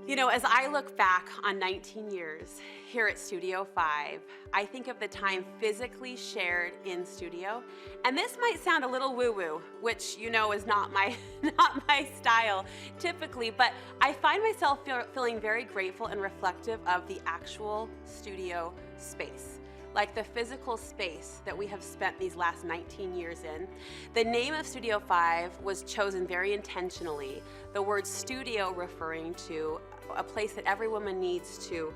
You know, as I look back on 19 years here at Studio 5, I think of the time physically shared in studio. And this might sound a little woo-woo, which you know is not my not my style typically, but I find myself feeling very grateful and reflective of the actual studio space. Like the physical space that we have spent these last 19 years in. The name of Studio 5 was chosen very intentionally, the word studio referring to a place that every woman needs to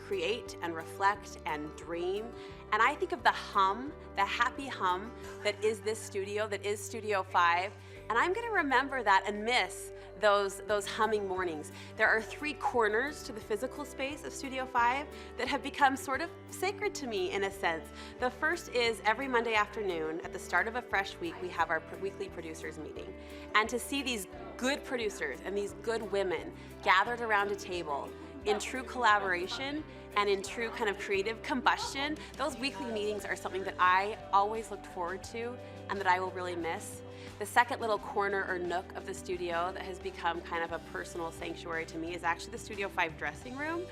create and reflect and dream. And I think of the hum, the happy hum that is this studio, that is Studio 5, and I'm gonna remember that and miss those humming mornings. There are 3 corners to the physical space of Studio 5 that have become sort of sacred to me in a sense. The first is every Monday afternoon at the start of a fresh week, we have our weekly producers meeting. And to see these good producers and these good women gathered around a table in true collaboration and in true kind of creative combustion, those weekly meetings are something that I always looked forward to and that I will really miss. The second little corner or nook of the studio that has become kind of a personal sanctuary to me is actually the Studio 5 dressing room.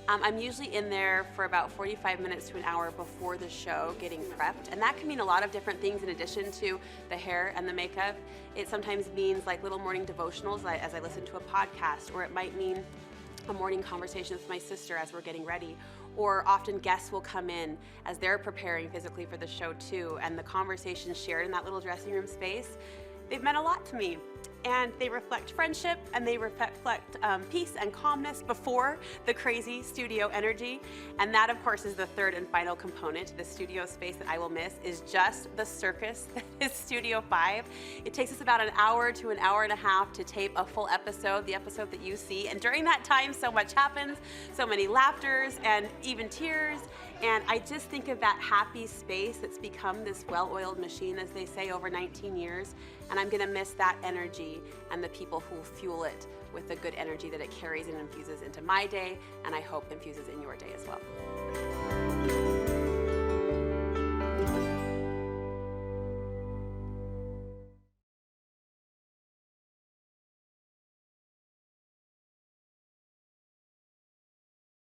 I'm usually in there for about 45 minutes to an hour before the show getting prepped, and that can mean a lot of different things in addition to the hair and the makeup. It sometimes means like little morning devotionals as I listen to a podcast, or it might mean a morning conversation with my sister as we're getting ready, or often guests will come in as they're preparing physically for the show too, and the conversations shared in that little dressing room space, they've meant a lot to me. And they reflect friendship, and they reflect peace and calmness before the crazy studio energy. And that, of course, is the third and final component to the studio space that I will miss, is just the circus that is Studio 5. It takes us about an hour to an hour and a half to tape a full episode, the episode that you see. And during that time, so much happens, so many laughters and even tears. And I just think of that happy space that's become this well-oiled machine, as they say, over 19 years. And I'm gonna miss that energy and the people who fuel it with the good energy that it carries and infuses into my day, and I hope infuses in your day as well.